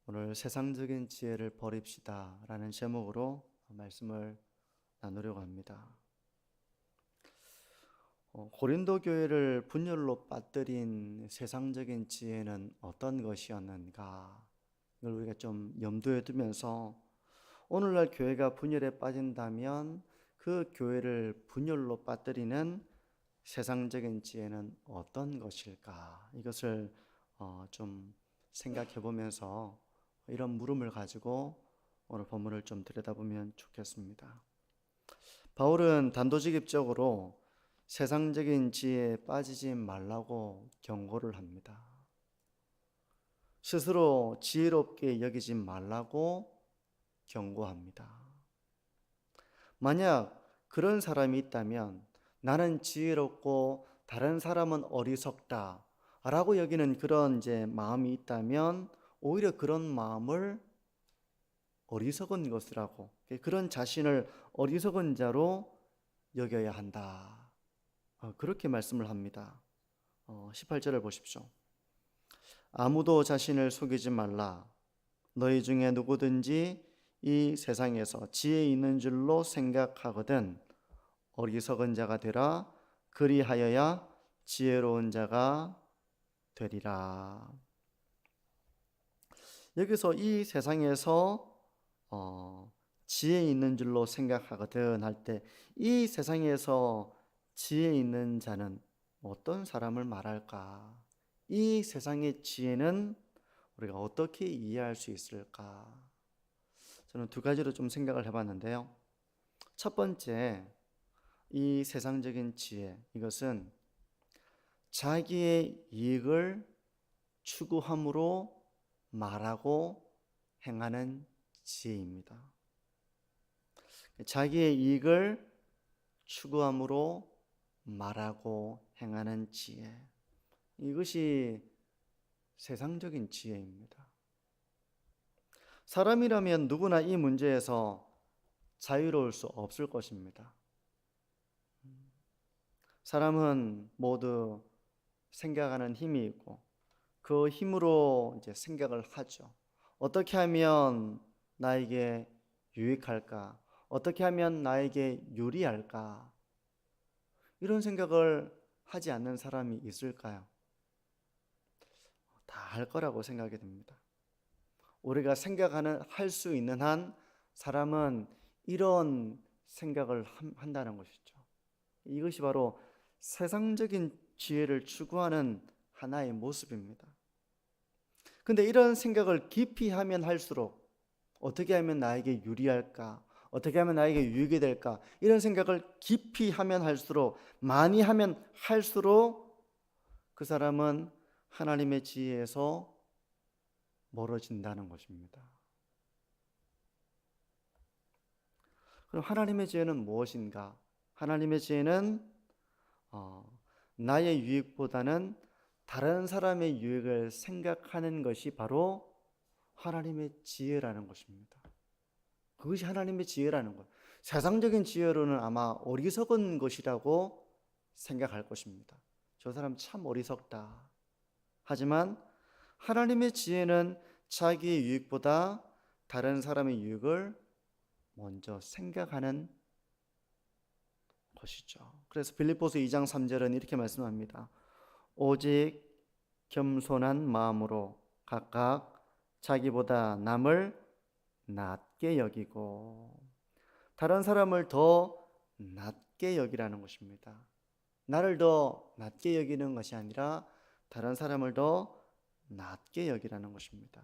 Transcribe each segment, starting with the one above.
오늘 세상적인 지혜를 버립시다 라는 제목으로 말씀을 나누려고 합니다. 고린도 교회를 분열로 빠뜨린 세상적인 지혜는 어떤 것이었는가, 이걸 우리가 좀 염두에 두면서 오늘날 교회가 분열에 빠진다면 그 교회를 분열로 빠뜨리는 세상적인 지혜는 어떤 것일까, 이것을 좀 생각해 보면서 이런 물음을 가지고 오늘 본문을 좀 들여다보면 좋겠습니다. 바울은 단도직입적으로 세상적인 지혜에 빠지지 말라고 경고를 합니다. 스스로 지혜롭게 여기지 말라고 경고합니다. 만약 그런 사람이 있다면, 나는 지혜롭고 다른 사람은 어리석다 라고 여기는 그런 마음이 있다면, 오히려 그런 마음을 어리석은 것이라고, 그런 자신을 어리석은 자로 여겨야 한다, 그렇게 말씀을 합니다. 18절을 보십시오. 아무도 자신을 속이지 말라. 너희 중에 누구든지 이 세상에서 지혜 있는 줄로 생각하거든 어리석은 자가 되라. 그리하여야 지혜로운 자가 되리라. 여기서 이 세상에서 지혜 있는 줄로 생각하거든 할 때, 이 세상에서 지혜 있는 자는 어떤 사람을 말할까? 이 세상의 지혜는 우리가 어떻게 이해할 수 있을까? 저는 두 가지로 좀 생각을 해봤는데요. 첫 번째, 이 세상적인 지혜, 이것은 자기의 이익을 추구함으로 말하고 행하는 지혜입니다. 자기의 이익을 추구함으로 말하고 행하는 지혜, 이것이 세상적인 지혜입니다. 사람이라면 누구나 이 문제에서 자유로울 수 없을 것입니다. 사람은 모두 생각하는 힘이 있고 그 힘으로 생각을 하죠. 어떻게 하면 나에게 유익할까? 어떻게 하면 나에게 유리할까? 이런 생각을 하지 않는 사람이 있을까요? 다 할 거라고 생각이 됩니다. 우리가 할 수 있는 한 사람은 이런 생각을 한다는 것이죠. 이것이 바로 세상적인 지혜를 추구하는 하나의 모습입니다. 근데 이런 생각을 깊이 하면 할수록, 어떻게 하면 나에게 유리할까? 어떻게 하면 나에게 유익이 될까? 이런 생각을 깊이 하면 할수록, 많이 하면 할수록 그 사람은 하나님의 지혜에서 멀어진다는 것입니다. 그럼 하나님의 지혜는 무엇인가? 하나님의 지혜는 나의 유익보다는 다른 사람의 유익을 생각하는 것이 바로 하나님의 지혜라는 것입니다. 그것이 하나님의 지혜라는 것. 세상적인 지혜로는 아마 어리석은 것이라고 생각할 것입니다. 저 사람 참 어리석다. 하지만 하나님의 지혜는 자기의 유익보다 다른 사람의 유익을 먼저 생각하는 것이죠. 그래서 빌립보서 2장 3절은 이렇게 말씀합니다. 오직 겸손한 마음으로 각각 자기보다 남을 낮게 여기고, 다른 사람을 더 낮게 여기라는 것입니다. 나를 더 낮게 여기는 것이 아니라 다른 사람을 더 낮게 여기라는 것입니다.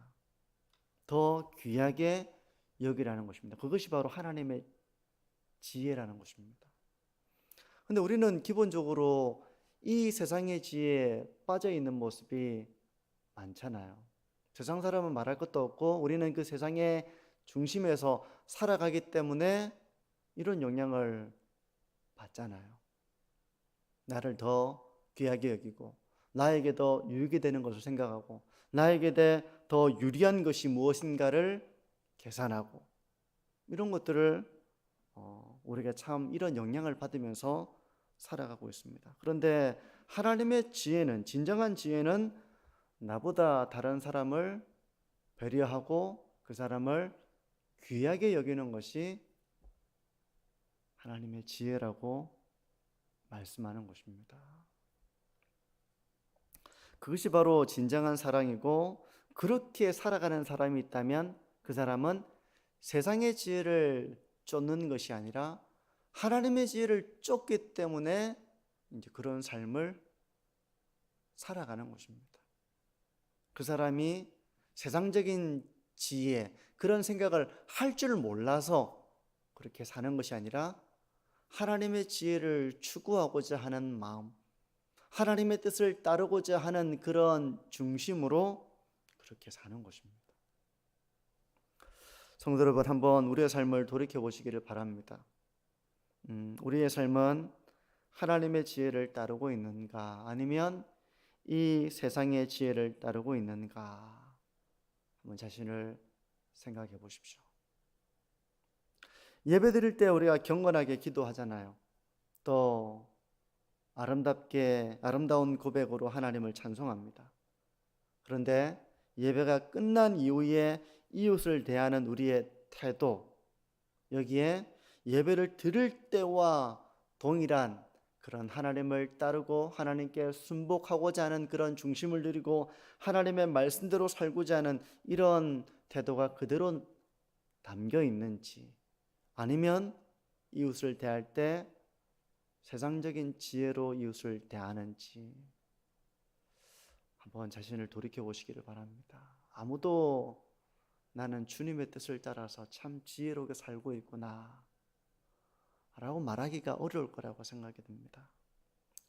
더 귀하게 여기라는 것입니다. 그것이 바로 하나님의 지혜라는 것입니다. 근데 우리는 기본적으로 이 세상의 지혜에 빠져 있는 모습이 많잖아요. 세상 사람은 말할 것도 없고 우리는 그 세상의 중심에서 살아가기 때문에 이런 영향을 받잖아요. 나를 더 귀하게 여기고, 나에게 더 유익이 되는 것을 생각하고, 나에게 더 유리한 것이 무엇인가를 계산하고, 이런 것들을 우리가 참 이런 영향을 받으면서 살아가고 있습니다. 그런데 하나님의 지혜는, 진정한 지혜는 나보다 다른 사람을 배려하고 그 사람을 귀하게 여기는 것이 하나님의 지혜라고 말씀하는 것입니다. 그것이 바로 진정한 사랑이고, 그렇게 살아가는 사람이 있다면 그 사람은 세상의 지혜를 쫓는 것이 아니라 하나님의 지혜를 쫓기 때문에 이제 그런 삶을 살아가는 것입니다. 그 사람이 세상적인 지혜, 그런 생각을 할 줄 몰라서 그렇게 사는 것이 아니라 하나님의 지혜를 추구하고자 하는 마음, 하나님의 뜻을 따르고자 하는 그런 중심으로 그렇게 사는 것입니다. 성도 여러분, 한번 우리의 삶을 돌이켜 보시기를 바랍니다. 우리의 삶은 하나님의 지혜를 따르고 있는가, 아니면 이 세상의 지혜를 따르고 있는가, 한번 자신을 생각해 보십시오. 예배 드릴 때 우리가 경건하게 기도하잖아요. 또 아름다운 고백으로 하나님을 찬송합니다. 그런데 예배가 끝난 이후에 이웃을 대하는 우리의 태도, 여기에 예배를 드릴 때와 동일한 그런 하나님을 따르고 하나님께 순복하고자 하는 그런 중심을 들이고 하나님의 말씀대로 살고자 하는 이런 태도가 그대로 담겨 있는지, 아니면 이웃을 대할 때 세상적인 지혜로 이웃을 대하는지 한번 자신을 돌이켜 보시기를 바랍니다. 아무도 나는 주님의 뜻을 따라서 참 지혜롭게 살고 있구나 라고 말하기가 어려울 거라고 생각이 듭니다.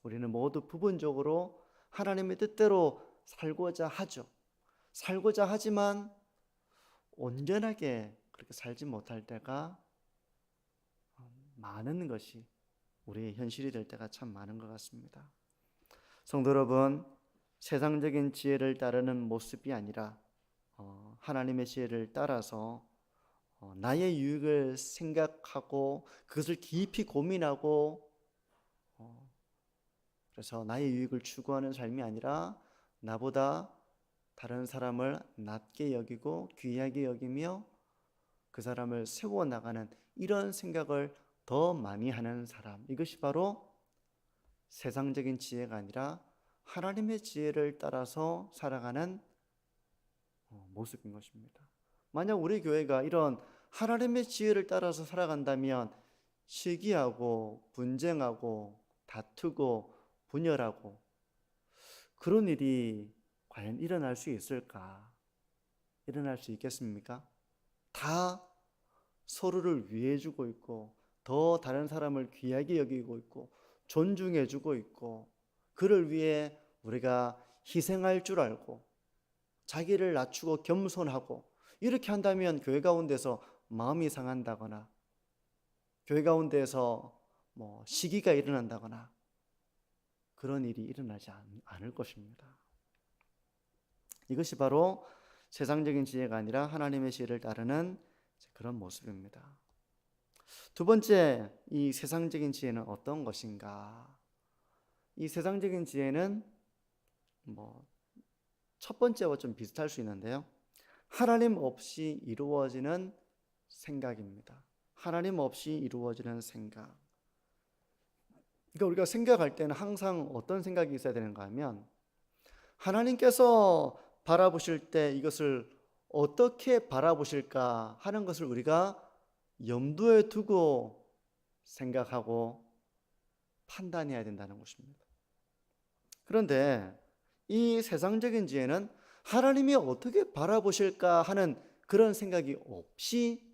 우리는 모두 부분적으로 하나님의 뜻대로 살고자 하죠. 살고자 하지만 온전하게 그렇게 살지 못할 때가 많은 것이 우리의 현실이 될 때가 참 많은 것 같습니다. 성도 여러분, 세상적인 지혜를 따르는 모습이 아니라 하나님의 지혜를 따라서 나의 유익을 생각하고 그것을 깊이 고민하고 그래서 나의 유익을 추구하는 삶이 아니라 나보다 다른 사람을 낮게 여기고 귀하게 여기며 그 사람을 세워나가는 이런 생각을 더 많이 하는 사람, 이것이 바로 세상적인 지혜가 아니라 하나님의 지혜를 따라서 살아가는 모습인 것입니다. 만약 우리 교회가 이런 하나님의 지혜를 따라서 살아간다면 시기하고 분쟁하고 다투고 분열하고 그런 일이 과연 일어날 수 있을까? 일어날 수 있겠습니까? 다 서로를 위해주고 있고 더 다른 사람을 귀하게 여기고 있고 존중해주고 있고 그를 위해 우리가 희생할 줄 알고 자기를 낮추고 겸손하고 이렇게 한다면 교회 가운데서 마음이 상한다거나 교회 가운데서 시기가 일어난다거나 그런 일이 일어나지 않을 것입니다. 이것이 바로 세상적인 지혜가 아니라 하나님의 지혜를 따르는 그런 모습입니다. 두 번째, 이 세상적인 지혜는 어떤 것인가? 이 세상적인 지혜는 첫 번째와 좀 비슷할 수 있는데요. 하나님 없이 이루어지는 생각입니다. 하나님 없이 이루어지는 생각. 그러니까 우리가 생각할 때는 항상 어떤 생각이 있어야 되는가 하면 하나님께서 바라보실 때 이것을 어떻게 바라보실까 하는 것을 우리가 염두에 두고 생각하고 판단해야 된다는 것입니다. 그런데 이 세상적인 지혜는 하나님이 어떻게 바라보실까 하는 그런 생각이 없이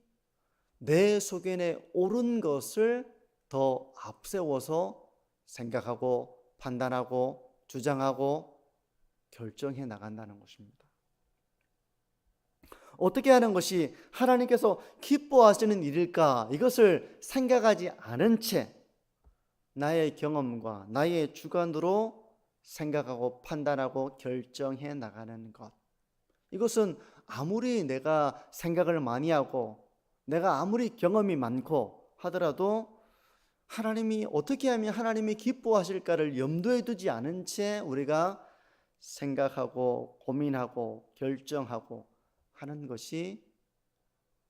내 속에 옳은 것을 더 앞세워서 생각하고 판단하고 주장하고 결정해 나간다는 것입니다. 어떻게 하는 것이 하나님께서 기뻐하시는 일일까? 이것을 생각하지 않은 채 나의 경험과 나의 주관으로 생각하고 판단하고 결정해 나가는 것. 이것은 아무리 내가 생각을 많이 하고 내가 아무리 경험이 많고 하더라도 하나님이 어떻게 하면 하나님이 기뻐하실까를 염두에 두지 않은 채 우리가 생각하고 고민하고 결정하고 하는 것이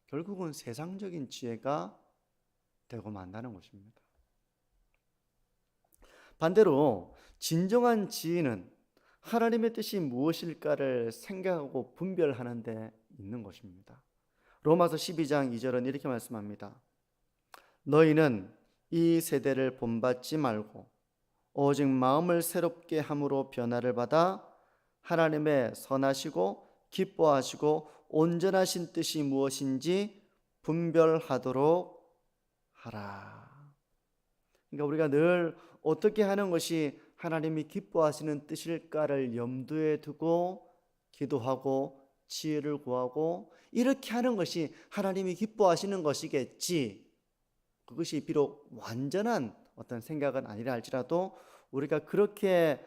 결국은 세상적인 지혜가 되고 만다는 것입니다. 반대로 진정한 지혜는 하나님의 뜻이 무엇일까를 생각하고 분별하는 데 있는 것입니다. 로마서 12장 2절은 이렇게 말씀합니다. 너희는 이 세대를 본받지 말고 오직 마음을 새롭게 함으로 변화를 받아 하나님의 선하시고 기뻐하시고 온전하신 뜻이 무엇인지 분별하도록 하라. 그러니까 우리가 늘 어떻게 하는 것이 하나님이 기뻐하시는 뜻일까를 염두에 두고 기도하고 지혜를 구하고 이렇게 하는 것이 하나님이 기뻐하시는 것이겠지. 그것이 비록 완전한 어떤 생각은 아니라 할지라도 우리가 그렇게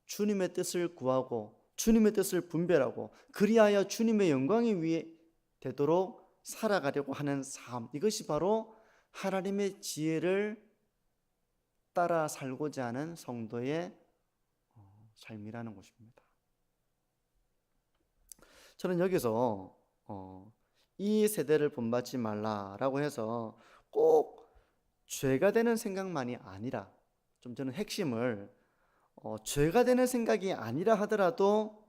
주님의 뜻을 구하고 주님의 뜻을 분별하고 그리하여 주님의 영광이 위에 되도록 살아가려고 하는 삶, 이것이 바로 하나님의 지혜를 따라 살고자 하는 성도의 삶이라는 것입니다. 저는 여기서 이 세대를 본받지 말라라고 해서 꼭 죄가 되는 생각만이 아니라, 좀 저는 핵심을 죄가 되는 생각이 아니라 하더라도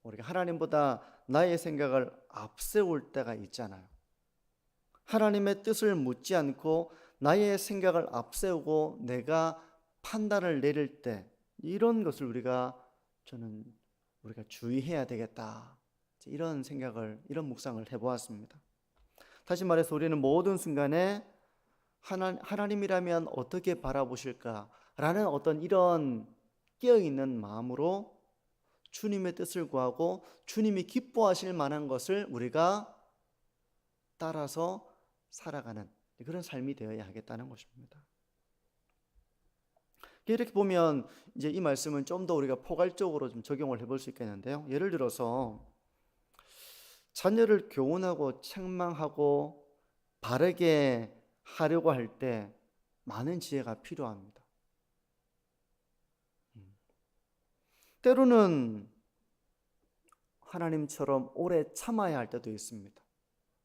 우리가 하나님보다 나의 생각을 앞세울 때가 있잖아요. 하나님의 뜻을 묻지 않고 나의 생각을 앞세우고 내가 판단을 내릴 때, 이런 것을 우리가 주의해야 되겠다, 이런 생각을, 이런 묵상을 해보았습니다. 다시 말해서 우리는 모든 순간에 하나님이라면 어떻게 바라보실까라는 어떤 이런 깨어있는 마음으로 주님의 뜻을 구하고 주님이 기뻐하실 만한 것을 우리가 따라서 살아가는 그런 삶이 되어야 하겠다는 것입니다. 이렇게 보면 이제 이 말씀은 좀 더 우리가 포괄적으로 좀 적용을 해볼 수 있겠는데요. 예를 들어서 자녀를 교훈하고 책망하고 바르게 하려고 할 때 많은 지혜가 필요합니다. 때로는 하나님처럼 오래 참아야 할 때도 있습니다.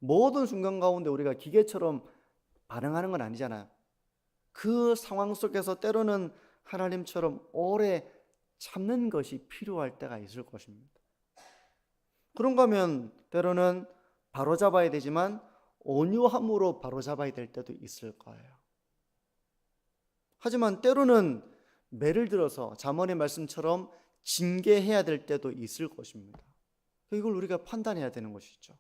모든 순간 가운데 우리가 기계처럼 반응하는 건 아니잖아요. 그 상황 속에서 때로는 하나님처럼 오래 참는 것이 필요할 때가 있을 것입니다. 그런가 하면 때로는 바로잡아야 되지만 온유함으로 바로잡아야 될 때도 있을 거예요. 하지만 때로는 매를 들어서 잠언의 말씀처럼 징계해야 될 때도 있을 것입니다. 이걸 우리가 판단해야 되는 것이죠.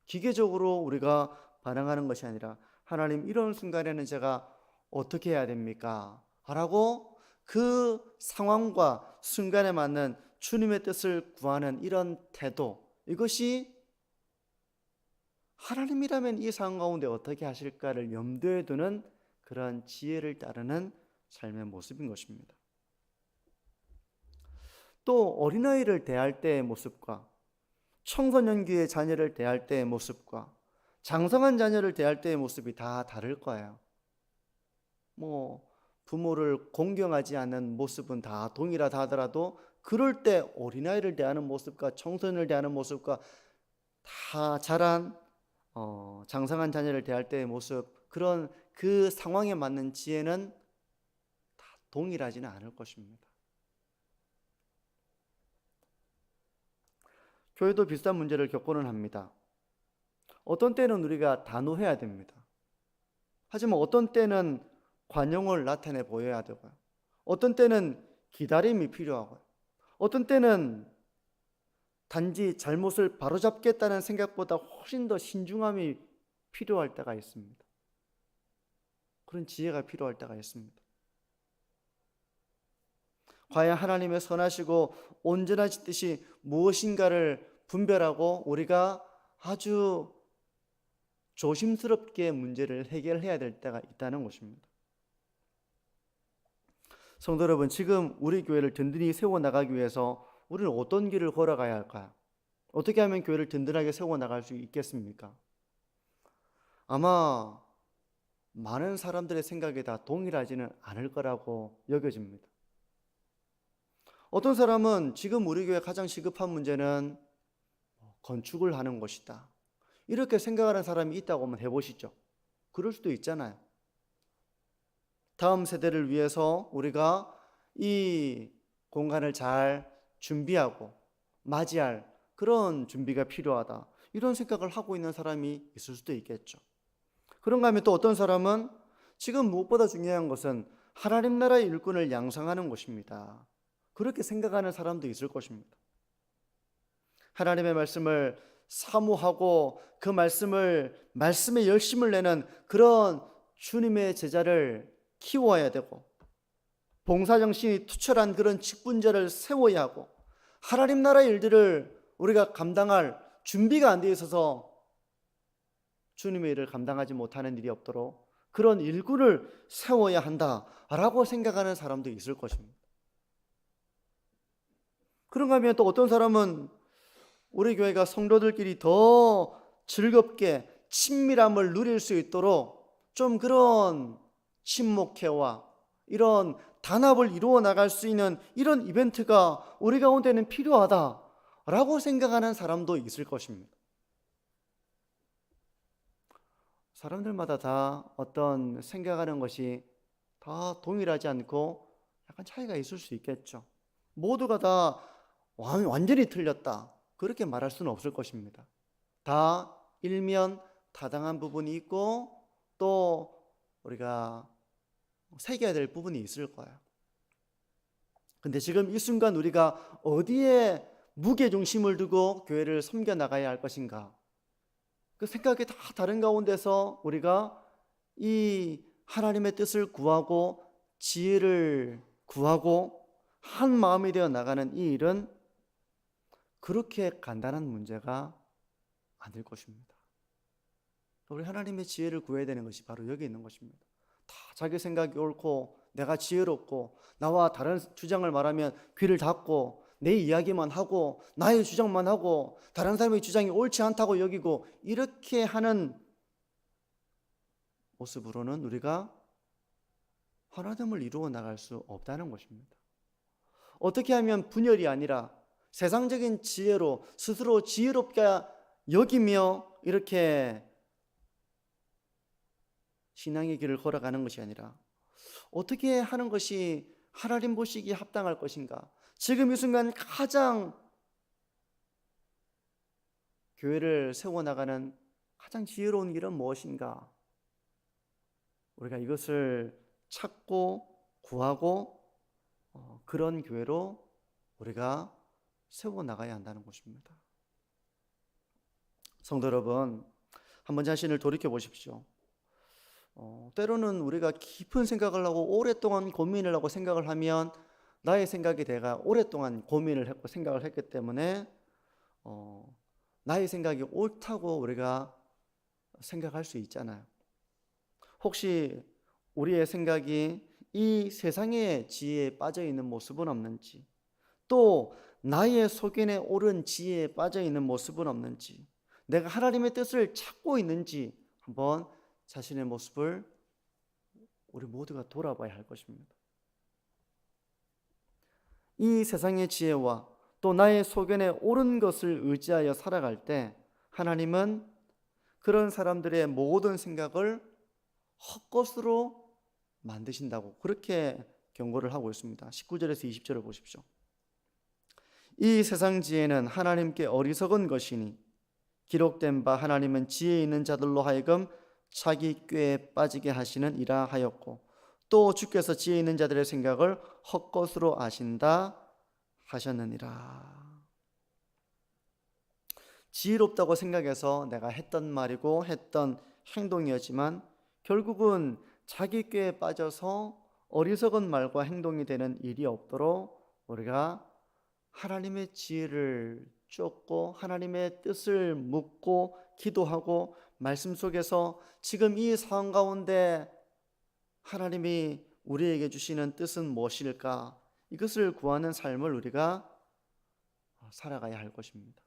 기계적으로 우리가 반응하는 것이 아니라 하나님, 이런 순간에는 제가 어떻게 해야 됩니까? 라고 그 상황과 순간에 맞는 주님의 뜻을 구하는 이런 태도, 이것이 하나님이라면 이 상황 가운데 어떻게 하실까를 염두에 두는 그런 지혜를 따르는 삶의 모습인 것입니다. 또 어린아이를 대할 때의 모습과 청소년기의 자녀를 대할 때의 모습과 장성한 자녀를 대할 때의 모습이 다 다를 거예요. 부모를 공경하지 않는 모습은 다 동일하다 하더라도 그럴 때 어린아이를 대하는 모습과 청소년을 대하는 모습과 다 자란 장성한 자녀를 대할 때의 모습, 그런 그 상황에 맞는 지혜는 다 동일하지는 않을 것입니다. 교회도 비슷한 문제를 겪고는 합니다. 어떤 때는 우리가 단호해야 됩니다. 하지만 어떤 때는 관용을 나타내 보여야 되고요. 어떤 때는 기다림이 필요하고요. 어떤 때는 단지 잘못을 바로잡겠다는 생각보다 훨씬 더 신중함이 필요할 때가 있습니다. 그런 지혜가 필요할 때가 있습니다. 과연 하나님의 선하시고 온전하신 뜻이 무엇인가를 분별하고 우리가 아주 조심스럽게 문제를 해결해야 될 때가 있다는 것입니다. 성도 여러분, 지금 우리 교회를 든든히 세워나가기 위해서 우리는 어떤 길을 걸어가야 할까요? 어떻게 하면 교회를 든든하게 세워나갈 수 있겠습니까? 아마 많은 사람들의 생각이 다 동일하지는 않을 거라고 여겨집니다. 어떤 사람은 지금 우리 교회 가장 시급한 문제는 건축을 하는 것이다, 이렇게 생각하는 사람이 있다고 한번 해보시죠. 그럴 수도 있잖아요. 다음 세대를 위해서 우리가 이 공간을 잘 준비하고 맞이할 그런 준비가 필요하다, 이런 생각을 하고 있는 사람이 있을 수도 있겠죠. 그런가 하면 또 어떤 사람은 지금 무엇보다 중요한 것은 하나님 나라의 일꾼을 양성하는 것입니다, 그렇게 생각하는 사람도 있을 것입니다. 하나님의 말씀을 사모하고 그 말씀에 열심을 내는 그런 주님의 제자를 키워야 되고, 봉사정신이 투철한 그런 직분자를 세워야 하고, 하나님 나라의 일들을 우리가 감당할 준비가 안 되어 있어서 주님의 일을 감당하지 못하는 일이 없도록 그런 일꾼을 세워야 한다라고 생각하는 사람도 있을 것입니다. 그런가 하면 또 어떤 사람은 우리 교회가 성도들끼리 더 즐겁게 친밀함을 누릴 수 있도록 좀 그런 친목회와 이런 단합을 이루어 나갈 수 있는 이런 이벤트가 우리 가운데는 필요하다라고 생각하는 사람도 있을 것입니다. 사람들마다 다 어떤 생각하는 것이 다 동일하지 않고 약간 차이가 있을 수 있겠죠. 모두가 다 완전히 틀렸다, 그렇게 말할 수는 없을 것입니다. 다 일면타당한 부분이 있고 또 우리가 새겨야 될 부분이 있을 거예요. 근데 지금 이 순간 우리가 어디에 무게중심을 두고 교회를 섬겨 나가야 할 것인가, 그 생각이 다 다른 가운데서 우리가 이 하나님의 뜻을 구하고 지혜를 구하고 한 마음이 되어 나가는 이 일은 그렇게 간단한 문제가 아닐 것입니다. 우리 하나님의 지혜를 구해야 되는 것이 바로 여기 있는 것입니다. 다 자기 생각이 옳고 내가 지혜롭고 나와 다른 주장을 말하면 귀를 닫고 내 이야기만 하고 나의 주장만 하고 다른 사람의 주장이 옳지 않다고 여기고, 이렇게 하는 모습으로는 우리가 하나됨을 이루어 나갈 수 없다는 것입니다. 어떻게 하면 분열이 아니라 세상적인 지혜로 스스로 지혜롭게 여기며 이렇게 신앙의 길을 걸어가는 것이 아니라 어떻게 하는 것이 하나님 보시기에 합당할 것인가, 지금 이 순간 가장 교회를 세워나가는 가장 지혜로운 길은 무엇인가, 우리가 이것을 찾고 구하고 그런 교회로 우리가 세워나가야 한다는 것입니다. 성도 여러분, 한번 자신을 돌이켜 보십시오. 때로는 우리가 깊은 생각을 하고 오랫동안 고민을 하고 생각을 하면 나의 생각이 내가 오랫동안 고민을 했고 생각을 했기 때문에 나의 생각이 옳다고 우리가 생각할 수 있잖아요. 혹시 우리의 생각이 이 세상의 지혜에 빠져 있는 모습은 없는지, 또 나의 소견에 옳은 지혜에 빠져 있는 모습은 없는지, 내가 하나님의 뜻을 찾고 있는지 한번 자신의 모습을 우리 모두가 돌아봐야 할 것입니다. 이 세상의 지혜와 또 나의 소견에 옳은 것을 의지하여 살아갈 때 하나님은 그런 사람들의 모든 생각을 헛것으로 만드신다고 그렇게 경고를 하고 있습니다. 19절에서 20절을 보십시오. 이 세상 지혜는 하나님께 어리석은 것이니 기록된 바 하나님은 지혜 있는 자들로 하여금 자기 꾀에 빠지게 하시는 이라 하였고, 또 주께서 지혜 있는 자들의 생각을 헛것으로 아신다 하셨느니라. 지혜롭다고 생각해서 내가 했던 말이고 했던 행동이었지만 결국은 자기 꾀에 빠져서 어리석은 말과 행동이 되는 일이 없도록 우리가 하나님의 지혜를 쫓고 하나님의 뜻을 묻고 기도하고 말씀 속에서 지금 이 상황 가운데 하나님이 우리에게 주시는 뜻은 무엇일까, 이것을 구하는 삶을 우리가 살아가야 할 것입니다.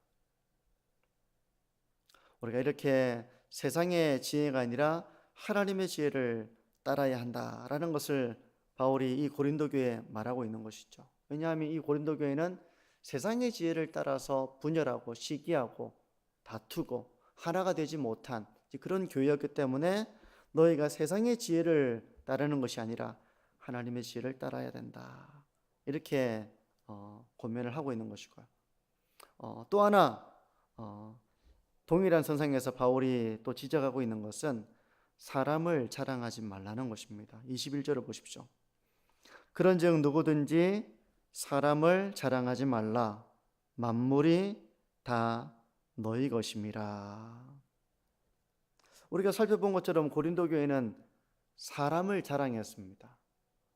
우리가 이렇게 세상의 지혜가 아니라 하나님의 지혜를 따라야 한다라는 것을 바울이 이 고린도 교회에 말하고 있는 것이죠. 왜냐하면 이 고린도 교회는 세상의 지혜를 따라서 분열하고 시기하고 다투고 하나가 되지 못한 그런 교회였기 때문에 너희가 세상의 지혜를 따르는 것이 아니라 하나님의 지혜를 따라야 된다. 이렇게 권면을 하고 있는 것이고요. 또 하나 동일한 선상에서 바울이 또 지적하고 있는 것은 사람을 자랑하지 말라는 것입니다. 21절을 보십시오. 그런즉 누구든지 사람을 자랑하지 말라. 만물이 다 너희 것임이라. 우리가 살펴본 것처럼 고린도 교회는 사람을 자랑했습니다.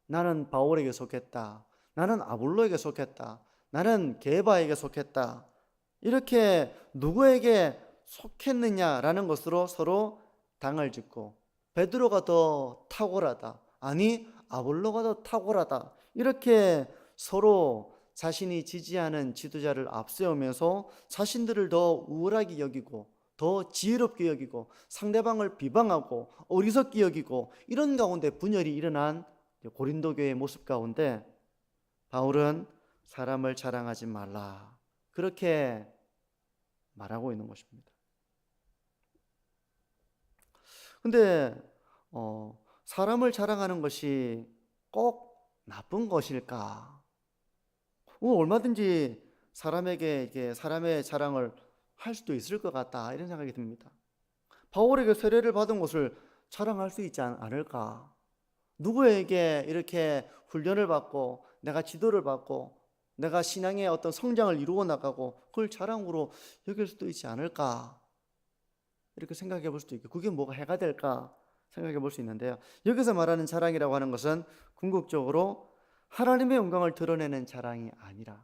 나는 바울에게 속했다. 나는 아볼로에게 속했다. 나는 게바에게 속했다. 이렇게 누구에게 속했느냐라는 것으로 서로 당을 짓고, 베드로가 더 탁월하다, 아니 아볼로가 더 탁월하다, 이렇게 서로 자신이 지지하는 지도자를 앞세우면서 자신들을 더 우월하게 여기고 더 지혜롭게 여기고 상대방을 비방하고 어리석게 여기고, 이런 가운데 분열이 일어난 고린도 교회의 모습 가운데 바울은 사람을 자랑하지 말라, 그렇게 말하고 있는 것입니다. 근데 사람을 자랑하는 것이 꼭 나쁜 것일까? 얼마든지 사람에게 이게 사람의 자랑을 할 수도 있을 것 같다, 이런 생각이 듭니다. 바울에게 세례를 받은 것을 자랑할 수 있지 않을까? 누구에게 이렇게 훈련을 받고 내가 지도를 받고 내가 신앙의 어떤 성장을 이루어 나가고 그걸 자랑으로 여길 수도 있지 않을까? 이렇게 생각해 볼 수도 있고, 그게 뭐가 해가 될까 생각해 볼 수 있는데요. 여기서 말하는 자랑이라고 하는 것은 궁극적으로 하나님의 영광을 드러내는 자랑이 아니라,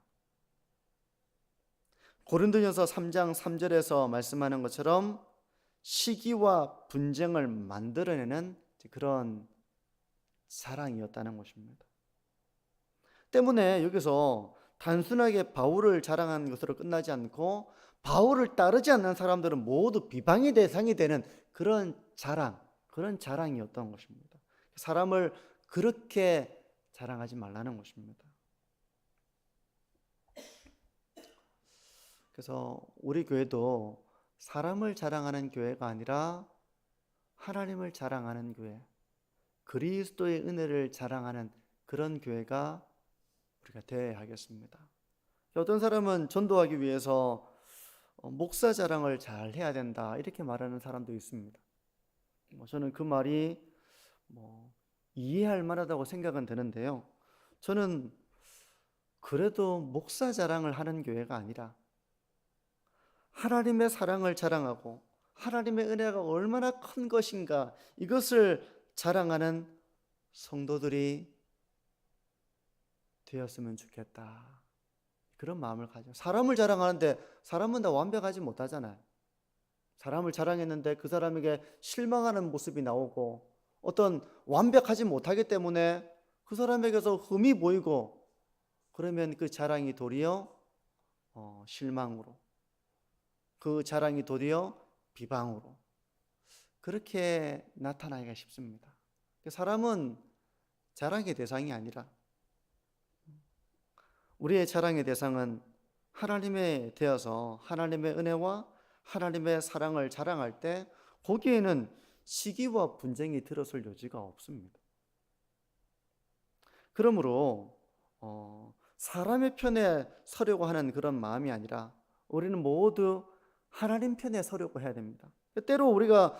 고린도전서 3장 3절에서 말씀하는 것처럼 시기와 분쟁을 만들어내는 그런 자랑이었다는 것입니다. 때문에 여기서 단순하게 바울을 자랑하는 것으로 끝나지 않고 바울을 따르지 않는 사람들은 모두 비방의 대상이 되는 그런 자랑이었던 것입니다. 사람을 그렇게 자랑하지 말라는 것입니다. 그래서 우리 교회도 사람을 자랑하는 교회가 아니라 하나님을 자랑하는 교회, 그리스도의 은혜를 자랑하는 그런 교회가 우리가 되어야 하겠습니다. 어떤 사람은 전도하기 위해서 목사 자랑을 잘 해야 된다, 이렇게 말하는 사람도 있습니다. 저는 그 말이 이해할 만하다고 생각은 드는데요. 저는 그래도 목사 자랑을 하는 교회가 아니라 하나님의 사랑을 자랑하고 하나님의 은혜가 얼마나 큰 것인가, 이것을 자랑하는 성도들이 되었으면 좋겠다, 그런 마음을 가져. 사람을 자랑하는데 사람은 다 완벽하지 못하잖아요. 사람을 자랑했는데 그 사람에게 실망하는 모습이 나오고 어떤 완벽하지 못하기 때문에 그 사람에게서 흠이 보이고, 그러면 그 자랑이 도리어 실망으로, 그 자랑이 도리어 비방으로 그렇게 나타나기가 쉽습니다. 사람은 자랑의 대상이 아니라 우리의 자랑의 대상은 하나님에 되어서 하나님의 은혜와 하나님의 사랑을 자랑할 때 거기에는 시기와 분쟁이 들어설 여지가 없습니다. 그러므로 사람의 편에 서려고 하는 그런 마음이 아니라 우리는 모두 하나님 편에 서려고 해야 됩니다. 때로 우리가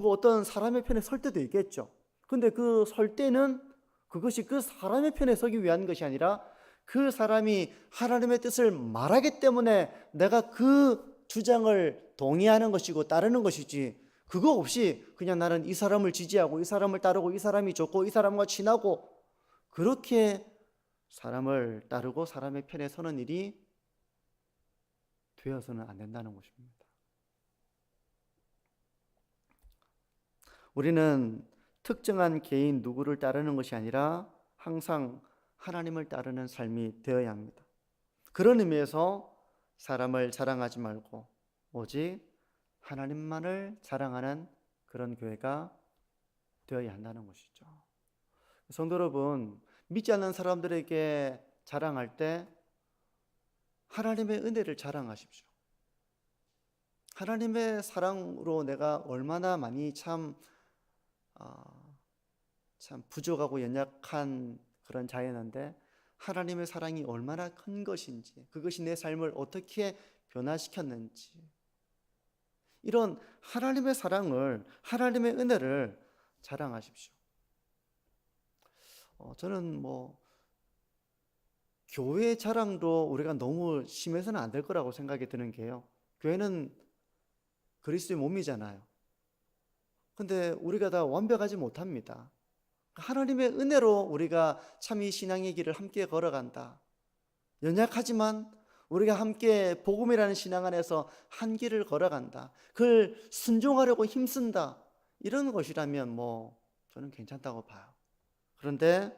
어떤 사람의 편에 설 때도 있겠죠. 근데 그 설 때는 그것이 그 사람의 편에 서기 위한 것이 아니라 그 사람이 하나님의 뜻을 말하기 때문에 내가 그 주장을 동의하는 것이고 따르는 것이지, 그거 없이 그냥 나는 이 사람을 지지하고 이 사람을 따르고 이 사람이 좋고 이 사람과 친하고 그렇게 사람을 따르고 사람의 편에 서는 일이 되어서는 안 된다는 것입니다. 우리는 특정한 개인 누구를 따르는 것이 아니라 항상 하나님을 따르는 삶이 되어야 합니다. 그런 의미에서 사람을 자랑하지 말고 오직 하나님만을 자랑하는 그런 교회가 되어야 한다는 것이죠. 성도 여러분, 믿지 않는 사람들에게 자랑할 때 하나님의 은혜를 자랑하십시오. 하나님의 사랑으로 내가 얼마나 많이 참 부족하고 연약한 그런 자였는데 하나님의 사랑이 얼마나 큰 것인지, 그것이 내 삶을 어떻게 변화시켰는지, 이런 하나님의 사랑을, 하나님의 은혜를 자랑하십시오. 저는 교회 자랑도 우리가 너무 심해서는 안 될 거라고 생각이 드는 게요, 교회는 그리스도의 몸이잖아요. 근데 우리가 다 완벽하지 못합니다. 하나님의 은혜로 우리가 참 이 신앙의 길을 함께 걸어간다. 연약하지만 우리가 함께 복음이라는 신앙 안에서 한 길을 걸어간다. 그걸 순종하려고 힘쓴다. 이런 것이라면 저는 괜찮다고 봐요. 그런데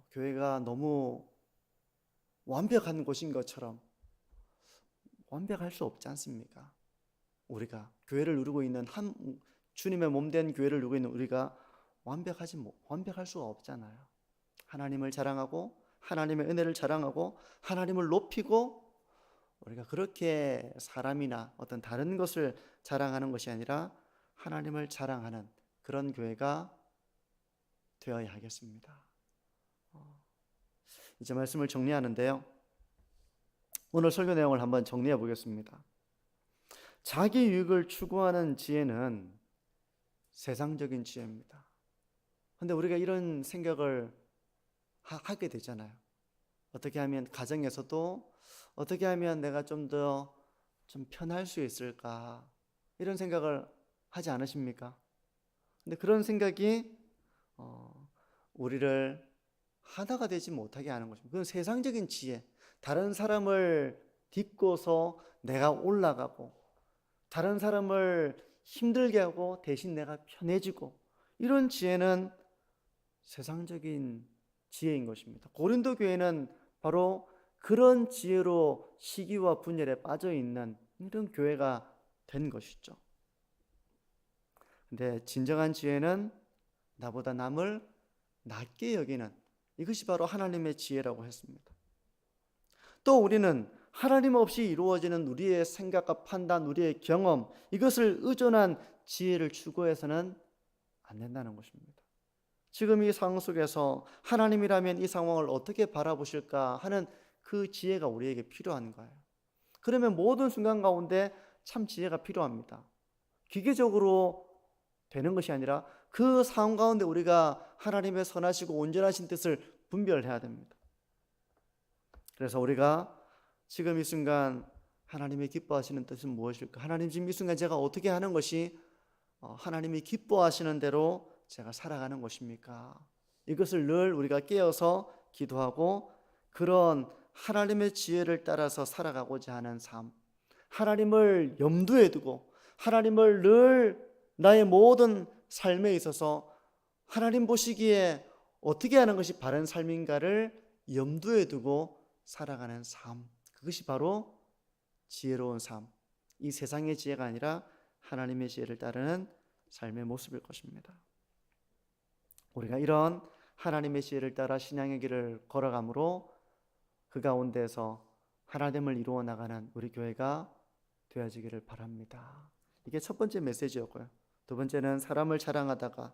교회가 너무 완벽한 곳인 것처럼 완벽할 수 없지 않습니까? 우리가 교회를 누리고 있는 주님의 몸된 교회를 누리고 있는 우리가 완벽할 수가 없잖아요. 하나님을 자랑하고 하나님의 은혜를 자랑하고 하나님을 높이고, 우리가 그렇게 사람이나 어떤 다른 것을 자랑하는 것이 아니라 하나님을 자랑하는 그런 교회가 되어야 하겠습니다. 이제 말씀을 정리하는데요, 오늘 설교 내용을 한번 정리해 보겠습니다. 자기 유익을 추구하는 지혜는 세상적인 지혜입니다. 그런데 우리가 이런 생각을 하게 되잖아요. 어떻게 하면 가정에서도 어떻게 하면 내가 좀 더 편할 수 있을까, 이런 생각을 하지 않으십니까? 근데 그런 생각이 우리를 하나가 되지 못하게 하는 것입니다. 그건 세상적인 지혜, 다른 사람을 딛고서 내가 올라가고 다른 사람을 힘들게 하고 대신 내가 편해지고, 이런 지혜는 세상적인 지혜인 것입니다. 고린도 교회는 바로 그런 지혜로 시기와 분열에 빠져 있는 이런 교회가 된 것이죠. 근데 진정한 지혜는 나보다 남을 낮게 여기는, 이것이 바로 하나님의 지혜라고 했습니다. 또 우리는 하나님 없이 이루어지는 우리의 생각과 판단, 우리의 경험, 이것을 의존한 지혜를 추구해서는 안 된다는 것입니다. 지금 이 상황 속에서 하나님이라면 이 상황을 어떻게 바라보실까 하는 그 지혜가 우리에게 필요한 거예요. 그러면 모든 순간 가운데 참 지혜가 필요합니다. 기계적으로 되는 것이 아니라 그 상황 가운데 우리가 하나님의 선하시고 온전하신 뜻을 분별해야 됩니다. 그래서 우리가 지금 이 순간 하나님이 기뻐하시는 뜻은 무엇일까? 하나님, 지금 이 순간 제가 어떻게 하는 것이 하나님이 기뻐하시는 대로 제가 살아가는 것입니까? 이것을 늘 우리가 깨어서 기도하고 그런 하나님의 지혜를 따라서 살아가고자 하는 삶, 하나님을 염두에 두고 하나님을 늘 나의 모든 삶에 있어서 하나님 보시기에 어떻게 하는 것이 바른 삶인가를 염두에 두고 살아가는 삶, 그것이 바로 지혜로운 삶, 이 세상의 지혜가 아니라 하나님의 지혜를 따르는 삶의 모습일 것입니다. 우리가 이런 하나님의 지혜를 따라 신앙의 길을 걸어가므로 그 가운데서 하나님을 이루어 나가는 우리 교회가 되어지기를 바랍니다. 이게 첫 번째 메시지였고요. 두 번째는 사람을 자랑하다가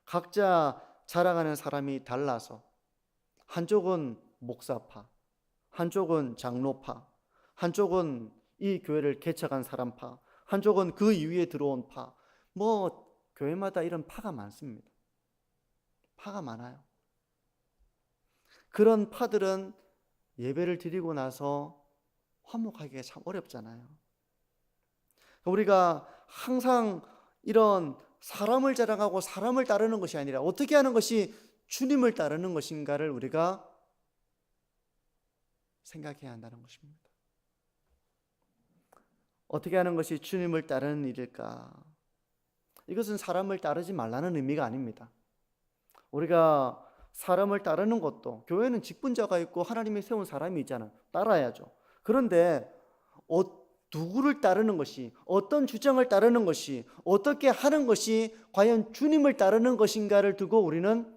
각자 자랑하는 사람이 달라서 한쪽은 목사파, 한쪽은 장로파, 한쪽은 이 교회를 개척한 사람파, 한쪽은 그 이후에 들어온 파, 교회마다 이런 파가 많습니다. 파가 많아요. 그런 파들은 예배를 드리고 나서 화목하기가 참 어렵잖아요. 우리가 항상 이런 사람을 자랑하고 사람을 따르는 것이 아니라 어떻게 하는 것이 주님을 따르는 것인가를 우리가 생각해야 한다는 것입니다. 어떻게 하는 것이 주님을 따르는 일일까? 이것은 사람을 따르지 말라는 의미가 아닙니다. 우리가 사람을 따르는 것도, 교회는 직분자가 있고 하나님이 세운 사람이 있잖아요. 따라야죠. 그런데 누구를 따르는 것이, 어떤 주장을 따르는 것이, 어떻게 하는 것이 과연 주님을 따르는 것인가를 두고 우리는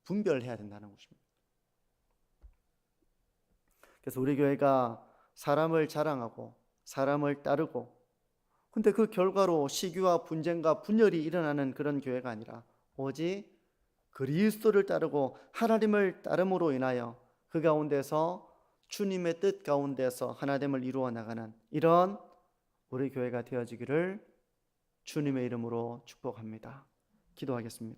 분별해야 된다는 것입니다. 그래서 우리 교회가 사람을 자랑하고 사람을 따르고, 근데 그 결과로 시기와 분쟁과 분열이 일어나는 그런 교회가 아니라 오직 그리스도를 따르고 하나님을 따름으로 인하여 그 가운데서 주님의 뜻 가운데서 하나됨을 이루어 나가는 이런 우리 교회가 되어지기를 주님의 이름으로 축복합니다. 기도하겠습니다.